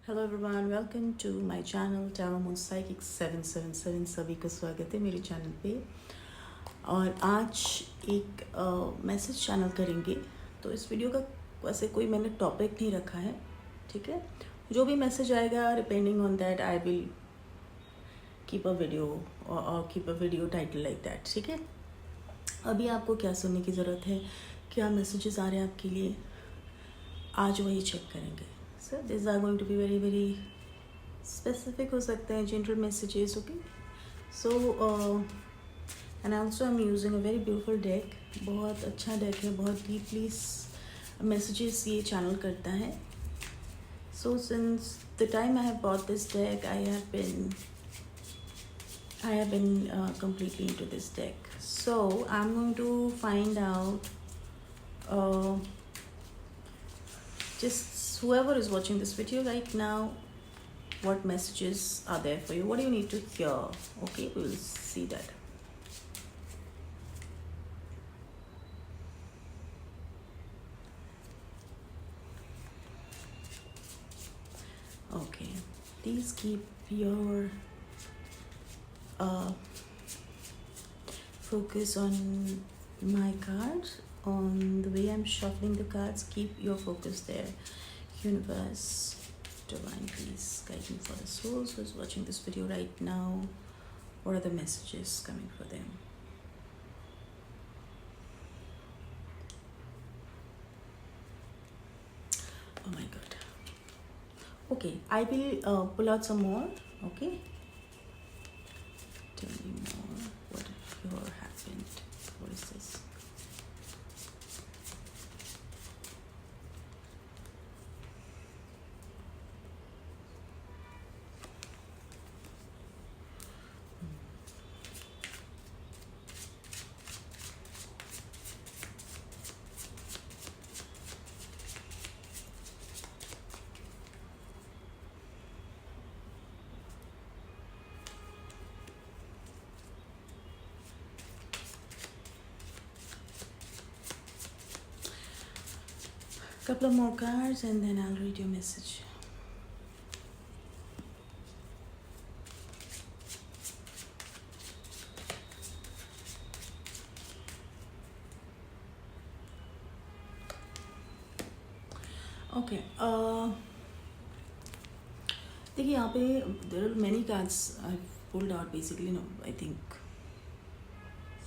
Hello everyone, welcome to my channel Taromon psychic 777। सभी को स्वागत है मेरे चैनल पे। और आज एक मैसेज चैनल करेंगे। तो इस वीडियो का वैसे कोई मैंने टॉपिक नहीं रखा है, ठीक है। जो भी मैसेज आएगा depending on that I will keep a video और keep a video title like that, ठीक है। अभी आपको क्या सुनने की ज़रूरत है, क्या मैसेजेस आ रहे हैं आपके लिए, आज वही चेक करेंगे। Sir this are going to be very very specific हो सकते हैं, general messages, okay. So and also I am using a very beautiful deck. बहुत अच्छा डेक है, बहुत डीपली मैसेजेस ये चैनल करता है। So since the time I have bought this deck I have been completely into this deck. So I'm going to find out just whoever is watching this video right now, what messages are there for you, what do you need to hear. Okay, we will see that. Okay, please keep your focus on my cards, on the way I'm shuffling the cards. Keep your focus there. Universe, divine, please guide me for the souls who's watching this video right now. What are the messages coming for them? Oh my god. Okay, I will pull out some more. Okay, tell me more. What happened? What is this? Couple of more cards and then I'll read your message. Okay, देखिए यहाँ पे there are many cards I've pulled out. Basically no, I think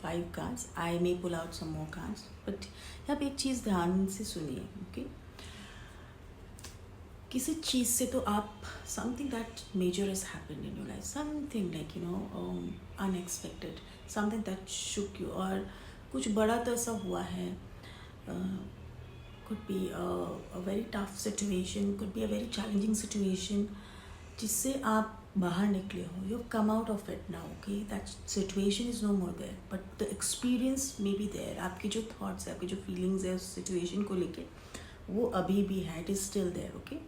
5 cards. I may pull out some more cards, but यहाँ पे एक चीज़ ध्यान से सुनिए, okay? किसी चीज़ से तो आप something that major has happened in your life, something like unexpected, something that shook you, और कुछ बड़ा तो ऐसा हुआ है. could be a very tough situation, could be a very challenging situation, जिससे आप बाहर निकले हो. You come out of it now, okay? That situation is no more there, but the experience may be there. आपके जो thoughts है, आपके जो feelings है उस situation को लेके, वो अभी भी है. It is still there, okay?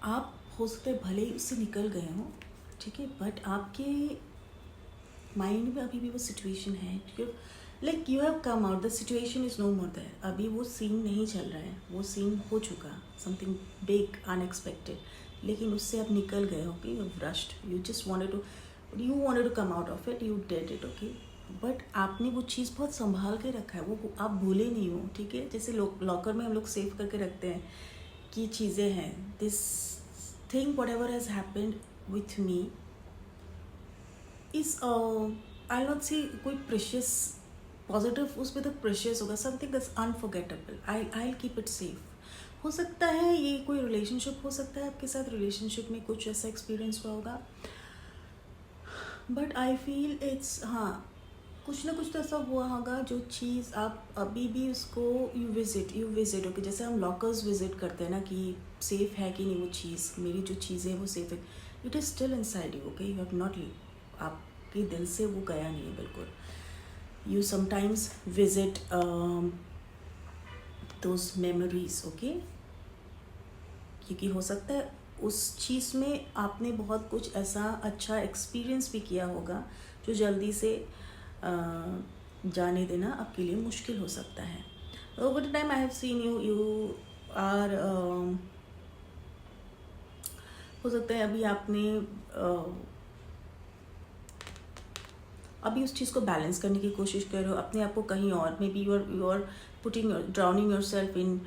आप हो सकते हैं भले ही उससे निकल गए हो, ठीक है, बट आपके माइंड में अभी भी वो सिचुएशन है. Like you have come out, the situation is no more there. अभी वो सीन नहीं चल रहा है, वो सीन हो चुका, समथिंग बिग अनएक्सपेक्टेड, लेकिन उससे आप निकल गए हो. You rushed, you just wanted to come out of it, you did it, okay. But आपने वो चीज़ बहुत संभाल के रखा है, वो आप भूले नहीं हो, ठीक है. जैसे लॉकर में हम लोग सेव करके रखते हैं कि चीज़ें हैं. This thing whatever has happened with me is I not see कोई प्रेशियस पॉजिटिव उसमें तो प्रेशियस होगा, something that's unforgettable. I keep it safe. हो सकता है ये कोई रिलेशनशिप हो सकता है आपके साथ, रिलेशनशिप में कुछ ऐसा एक्सपीरियंस हुआ होगा, बट आई फील इट्स, हाँ, कुछ ना कुछ तो ऐसा हुआ होगा जो चीज़ आप अभी भी उसको यू विज़िट ओके. जैसे हम लॉकर्स विज़िट करते हैं ना कि सेफ़ है कि नहीं वो चीज़, मेरी जो चीज़ें हैं वो सेफ है. It is still inside you, okay. You have not, आपके दिल से वो गया नहीं है बिल्कुल. You sometimes visit those memories, okay? क्योंकि हो सकता है उस चीज़ में आपने बहुत कुछ ऐसा अच्छा एक्सपीरियंस भी किया होगा जो जल्दी से जाने देना आपके लिए मुश्किल हो सकता है. Over the time I have seen you are हो सकता है अभी आपने अभी उस चीज़ को बैलेंस करने की कोशिश कर रहे हो अपने आप को कहीं और, maybe you are putting drowning yourself in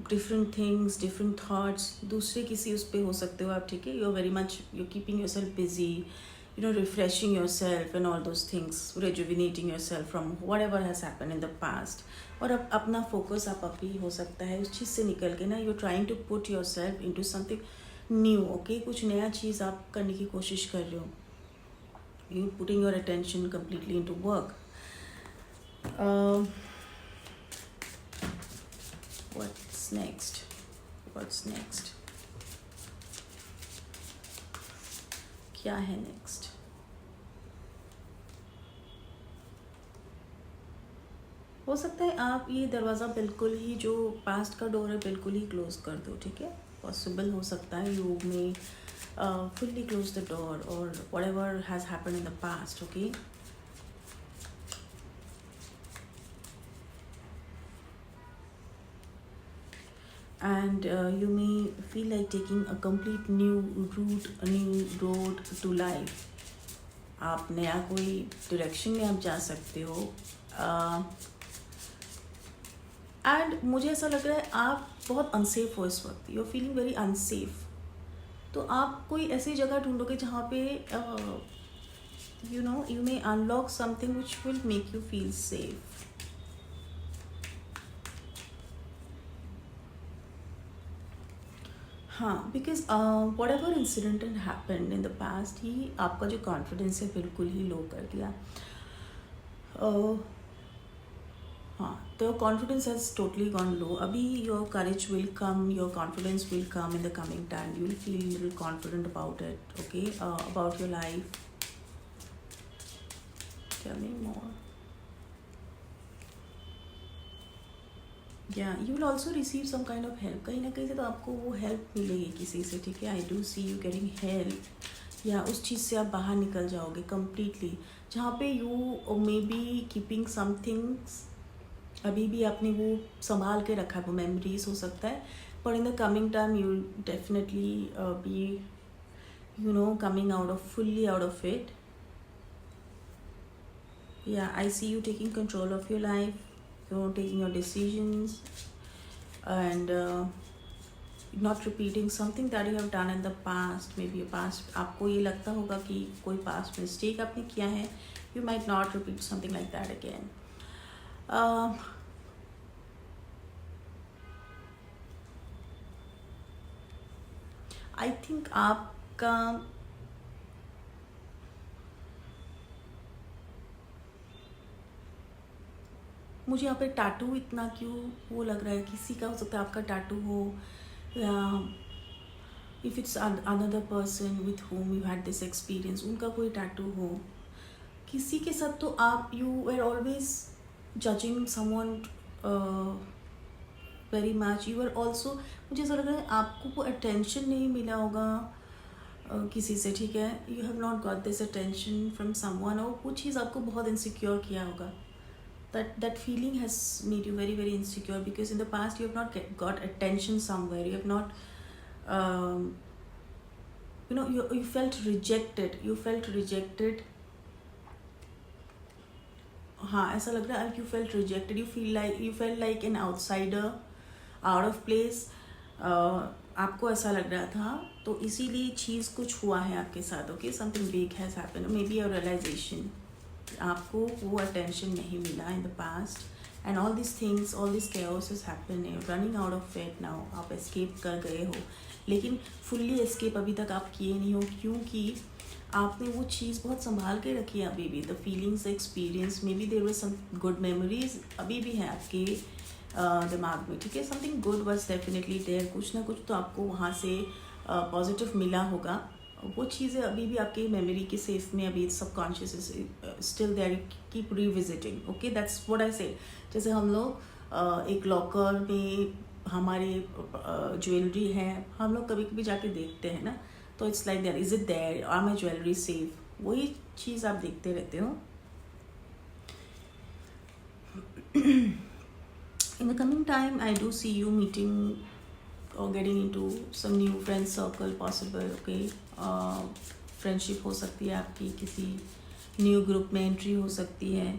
different things, different thoughts, दूसरे किसी उस पर हो सकते हो आप, ठीक है, you are very much you keeping yourself busy, you know, refreshing yourself and all those things, rejuvenating yourself from whatever has happened in the past. और अब अपना फोकस आप अभी हो सकता है उस चीज़ से निकल के ना, you trying to put yourself into something new, okay, कुछ नया चीज़ आप करने की कोशिश कर रहे हो, you putting your attention completely into work. What's next? क्या है नेक्स्ट? हो सकता है आप ये दरवाज़ा बिल्कुल ही, जो पास्ट का डोर है, बिल्कुल ही क्लोज कर दो, ठीक है, पॉसिबल हो सकता है यू में fully close the door or whatever has happened in the past, okay. And you may feel like taking a complete new route, a new road to life. आप नया कोई डायरेक्शन में आप जा सकते हो. एंड मुझे ऐसा लग रहा है आप बहुत अनसेफ हो इस वक्त, you are feeling very unsafe. तो आप कोई ऐसी जगह ढूंढोगे जहाँ पे you may unlock something which will make you feel safe. हाँ, because whatever incident had happened in the past, ही आपका जो कॉन्फिडेंस है बिल्कुल ही लो कर दिया. हाँ, तो your confidence has totally gone low. अभी your courage will come, your confidence will come in the coming time. You will feel little confident about it, okay, about your life. Tell me more. Yeah you will also receive some kind of help. कहीं ना कहीं से तो आपको वो help मिलेगी किसी से, ठीक है. I do see you getting help, या उस चीज़ से आप बाहर निकल जाओगे कम्प्लीटली, जहाँ पे you maybe keeping some things, अभी भी आपने वो संभाल के रखा है, वो मेमोरीज हो सकता है, पर in the coming time you definitely be coming out of fully out of it. Yeah I see you taking control of your life, taking your decisions, and not repeating something that you have done in the past. Maybe your past, आपको ये लगता होगा कि कोई past mistake आपने किया है, you might not repeat something like that again. I think आपका मुझे यहाँ पे टैटू इतना क्यों वो लग रहा है, किसी का हो सकता है आपका टैटू हो, या if it's another person with home you had this experience, उनका कोई टैटू हो किसी के साथ, तो आप you are always judging someone very much. You are also, मुझे ऐसा लग रहा है आपको वो अटेंशन नहीं मिला होगा किसी से, ठीक है. You have not got this attention from someone, और वो चीज़ आपको बहुत इनसिक्योर किया होगा. That feeling has made you very very insecure, because in the past you have not got attention somewhere, you have not you felt rejected, हाँ, ऐसा लग रहा है you felt rejected, you felt like an outsider, out of place. आपको ऐसा लग रहा था, तो इसीलिए चीज़ कुछ हुआ है आपके साथ, okay, something big has happened, maybe your realization, आपको वो अटेंशन नहीं मिला in the past, and all this things, all this chaos has happened, running out of it now. आप एस्केप कर गए हो, लेकिन फुल्ली एस्केप अभी तक आप किए नहीं हो, क्योंकि आपने वो चीज़ बहुत संभाल के रखी है अभी भी. The feelings, experience, maybe there were some good memories अभी भी हैं आपके दिमाग में, ठीक है. Something good was definitely there, कुछ ना कुछ तो आपको वहाँ से पॉजिटिव मिला होगा. वो चीज़ें अभी भी आपकी मेमोरी के सेफ में, अभी subconscious still there, keep revisiting, okay, that's what I say. जैसे हम लोग एक लॉकर में हमारे ज्वेलरी है, हम लोग कभी कभी जाके देखते हैं ना, तो it's like there, is it there, are my jewellery safe, वही चीज़ आप देखते रहते हो. In the coming time, I do see you meeting or getting into some new friend circle possible. Okay, friendship हो सकती है आपकी, किसी न्यू ग्रुप में एंट्री हो सकती है.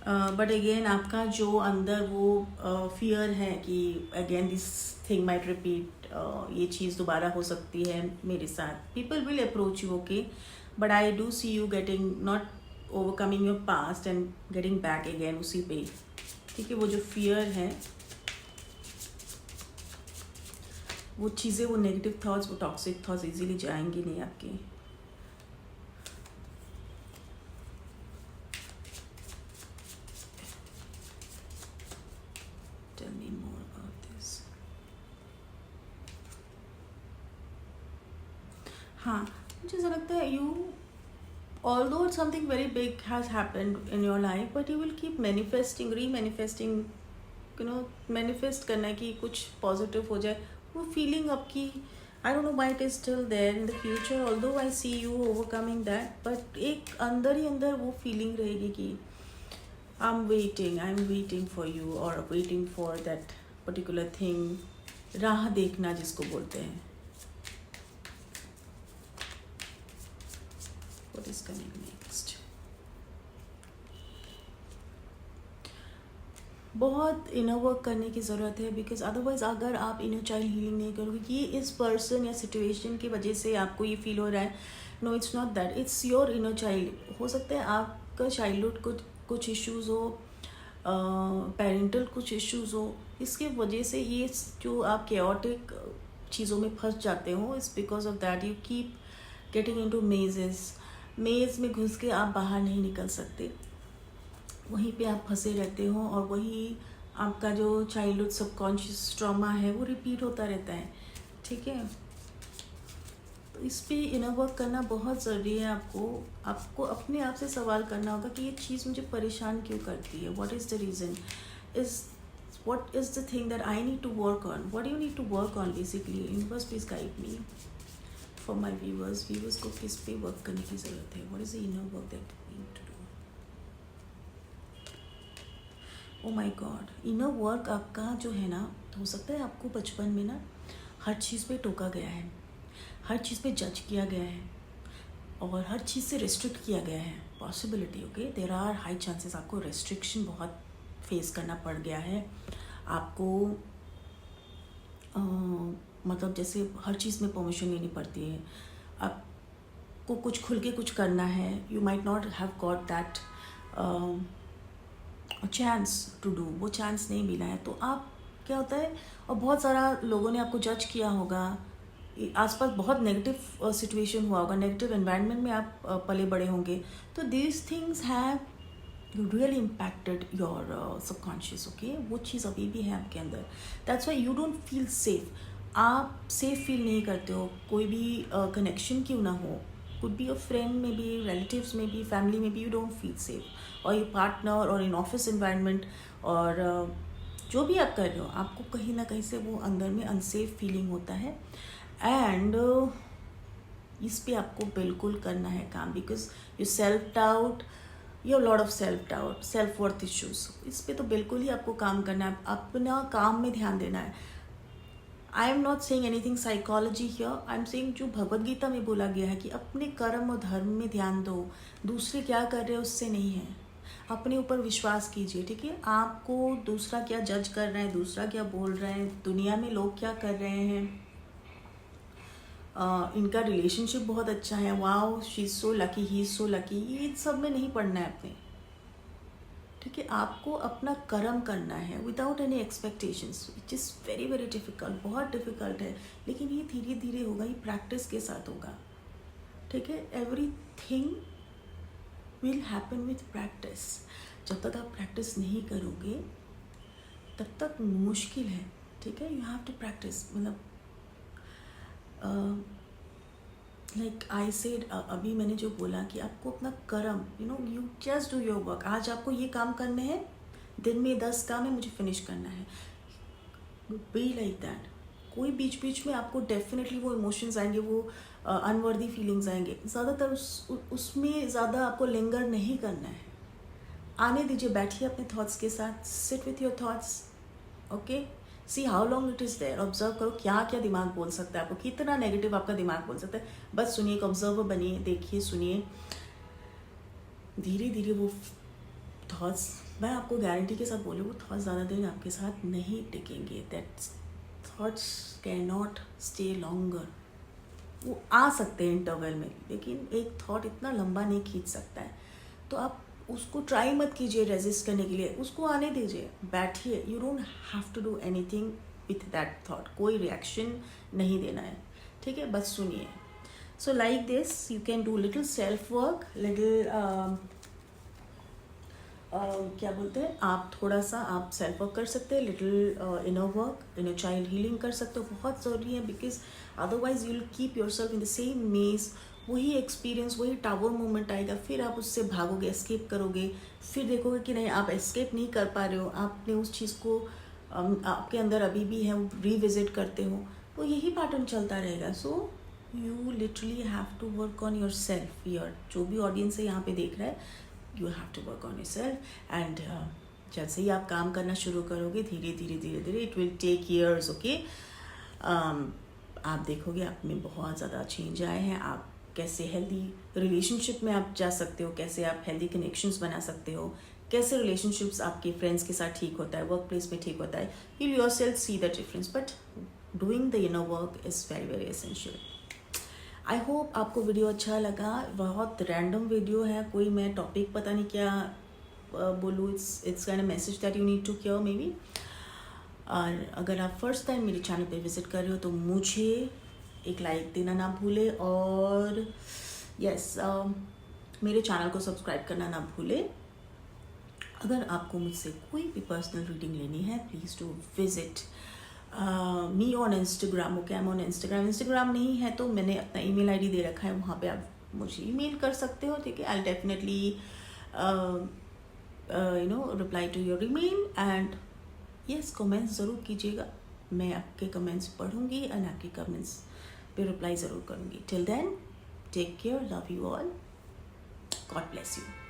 बट अगेन आपका जो अंदर वो फियर है कि again this thing might repeat, ये चीज़ दोबारा हो सकती है मेरे साथ. People will approach you, okay, but I do see you getting not overcoming your past and getting back again उसी पे. ठीक है, वो जो फियर है, वो चीज़ें, वो नेगेटिव थॉट्स, वो टॉक्सिक थॉट्स इजीली जाएंगी नहीं आपके. Tell me more about this. हाँ, मुझे ऐसा लगता है you, although something very big has happened in your life, but you will keep manifesting, re-manifesting, you know, manifest करना है कि कुछ positive हो जाए. वो feeling आपकी, I don't know why it is still there in the future, although I see you overcoming that, but एक अंदर ही अंदर वो feeling रहेगी कि I'm waiting for you, or waiting for that particular thing. राह देखना जिसको बोलते हैं. What is coming next? बहुत इनर वर्क करने की ज़रूरत है, बिकॉज अदरवाइज अगर आप इनर चाइल्ड हीलिंग नहीं करोगे कि इस पर्सन या सिचुएशन की वजह से आपको ये फील हो रहा है, no it's not that, it's your inner child. हो सकता है आपका चाइल्डहुड कुछ इश्यूज़ हो, पेरेंटल कुछ इश्यूज़ हो, इसके वजह से ये जो आप केओटिक चीज़ों में फंस जाते हो, it's because of that you keep getting into मेज़ में घुस के आप बाहर नहीं निकल सकते. वहीं पे आप फंसे रहते हो, और वही आपका जो चाइल्डहुड सबकॉन्शियस ट्रॉमा है वो रिपीट होता रहता है. ठीक है, तो इस पे इनर वर्क करना बहुत ज़रूरी है. आपको अपने आप से सवाल करना होगा कि ये चीज़ मुझे परेशान क्यों करती है. What is the reason, what is the thing that I need to work on, what do you need to work on basically. Universe, please guide me. For my viewers को किस पे वर्क करने की ज़रूरत है. what is the inner work that we need to do. Oh my God, inner work आपका जो है ना, हो सकता है आपको बचपन में ना हर चीज़ पे टोका गया है, हर चीज़ पे जज किया गया है, और हर चीज़ से रेस्ट्रिक्ट किया गया है. Possibility, okay, there are high chances आपको रेस्ट्रिक्शन बहुत फेस करना पड़ गया है. आपको मतलब जैसे हर चीज़ में परमिशन लेनी पड़ती है. आपको कुछ खुल के कुछ करना है, you might not have got that chance to do. वो चांस नहीं मिला है, तो आप क्या होता है, और बहुत सारा लोगों ने आपको जज किया होगा, आसपास बहुत नेगेटिव सिचुएशन हुआ होगा, नेगेटिव एनवायरनमेंट में आप पले बड़े होंगे. तो these things have really impacted your subconscious. Okay, वो चीज़ अभी भी है आपके अंदर. That's why you don't feel safe. आप सेफ फील नहीं करते हो, कोई भी कनेक्शन क्यों ना हो, could be a friend, maybe relatives, maybe family, maybe you don't feel safe, or your partner, or in office environment, और जो भी आप कर रहे हो, आपको कहीं ना कहीं से वो अंदर में अनसेफ फीलिंग होता है. एंड इस पे आपको बिल्कुल करना है काम, because you self doubt, you lot of self doubt, self worth issues. इस पे तो बिल्कुल ही आपको काम करना है, अपना काम में ध्यान देना है. I am not saying anything psychology here, I am saying जो भगवद गीता में बोला गया है कि अपने कर्म और धर्म में ध्यान दो, दूसरे क्या कर रहे हैं उससे नहीं है. अपने ऊपर विश्वास कीजिए. ठीक है, आपको दूसरा क्या जज कर रहा है, दूसरा क्या बोल रहे हैं, दुनिया में लोग क्या कर रहे हैं, इनका रिलेशनशिप बहुत अच्छा है, wow she is so lucky, he is so lucky, ये सब में नहीं पढ़ना है अपने. ठीक है, आपको अपना कर्म करना है without any expectations, which is very very difficult, बहुत डिफ़िकल्ट है, लेकिन ये धीरे धीरे होगा, ये प्रैक्टिस के साथ होगा. ठीक है, everything will happen with practice. जब तक आप प्रैक्टिस नहीं करोगे तब तक मुश्किल है. ठीक है, यू हैव टू प्रैक्टिस. मतलब लाइक आई सेड, अभी मैंने जो बोला कि आपको अपना कर्म, you just do your work. आज आपको ये काम करने हैं, दिन में 10 काम है, मुझे फिनिश करना है. Be like that. कोई बीच बीच में आपको डेफिनेटली वो इमोशंस आएंगे, वो अनवर्दी फीलिंग्स आएंगे. ज़्यादातर उसमें ज़्यादा आपको लिंगर नहीं करना है. आने दीजिए, बैठिए अपने थॉट्स के साथ, sit with your thoughts, okay, see how long it is there, observe करो क्या क्या दिमाग बोल सकता है आपको, कितना नेगेटिव आपका दिमाग बोल सकता है। बस सुनिए, एक ऑब्जर्वर बनिए, देखिए, सुनिए, धीरे धीरे वो थॉट्स, मैं आपको गारंटी के साथ बोलूँ, वो थॉट्स ज़्यादा दिन आपके साथ नहीं टिकेंगे। That thoughts can not stay longer. वो आ सकते हैं इंटरवल में, लेकिन एक थॉट इतना लंबा नहीं खींच सकता है। तो आप उसको ट्राई मत कीजिए रेजिस्ट करने के लिए, उसको आने दीजिए, बैठिए। You don't have to do anything with that thought, कोई रिएक्शन नहीं देना है, ठीक है, बस सुनिए। So like this you can do little self work, little क्या बोलते हैं, आप थोड़ा सा आप सेल्फ वर्क कर सकते हैं, little inner work, inner child healing कर सकते हो, बहुत ज़रूरी है। Because otherwise you will keep your self in the same मेज, वही एक्सपीरियंस, वही टावर मोमेंट आएगा, फिर आप उससे भागोगे, एस्केप करोगे, फिर देखोगे कि नहीं आप एस्केप नहीं कर पा रहे हो, आपने उस चीज़ को आपके अंदर अभी भी है, वो रिविजिट करते हो, तो यही पैटर्न चलता रहेगा। So you literally have to work on yourself. Your जो भी ऑडियंस है यहाँ पे देख रहा है, you have to work on yourself. And जैसे ही आप काम करना शुरू करोगे, धीरे धीरे धीरे धीरे, it will take years, okay, आप देखोगे आप में बहुत ज़्यादा चेंज आए हैं। आप कैसे हेल्दी रिलेशनशिप में आप जा सकते हो, कैसे आप हेल्दी कनेक्शंस बना सकते हो, कैसे रिलेशनशिप्स आपके फ्रेंड्स के साथ ठीक होता है, वर्क प्लेस में ठीक होता है, you will yourself see the difference. But doing the inner work is very very essential. I hope आपको वीडियो अच्छा लगा। बहुत रैंडम वीडियो है, कोई मैं टॉपिक पता नहीं क्या बोलूँ, it's kind of message that you need to hear maybe. और अगर आप फर्स्ट टाइम मेरे चैनल पे विजिट कर रहे हो तो मुझे एक लाइक देना ना भूले, और यस मेरे चैनल को सब्सक्राइब करना ना भूले। अगर आपको मुझसे कोई भी पर्सनल रीडिंग लेनी है, please do visit me on Instagram. Okay, I am on Instagram. Instagram नहीं है तो मैंने अपना ईमेल आईडी दे रखा है, वहाँ पे आप मुझे ईमेल कर सकते हो, ठीक है। I will definitely reply to your email. And yes, comments ज़रूर कीजिएगा, मैं आपके कमेंट्स पढ़ूंगी एंड आपके कमेंट्स पे रिप्लाई ज़रूर करूँगी। Till then, take care, love you all, God bless you.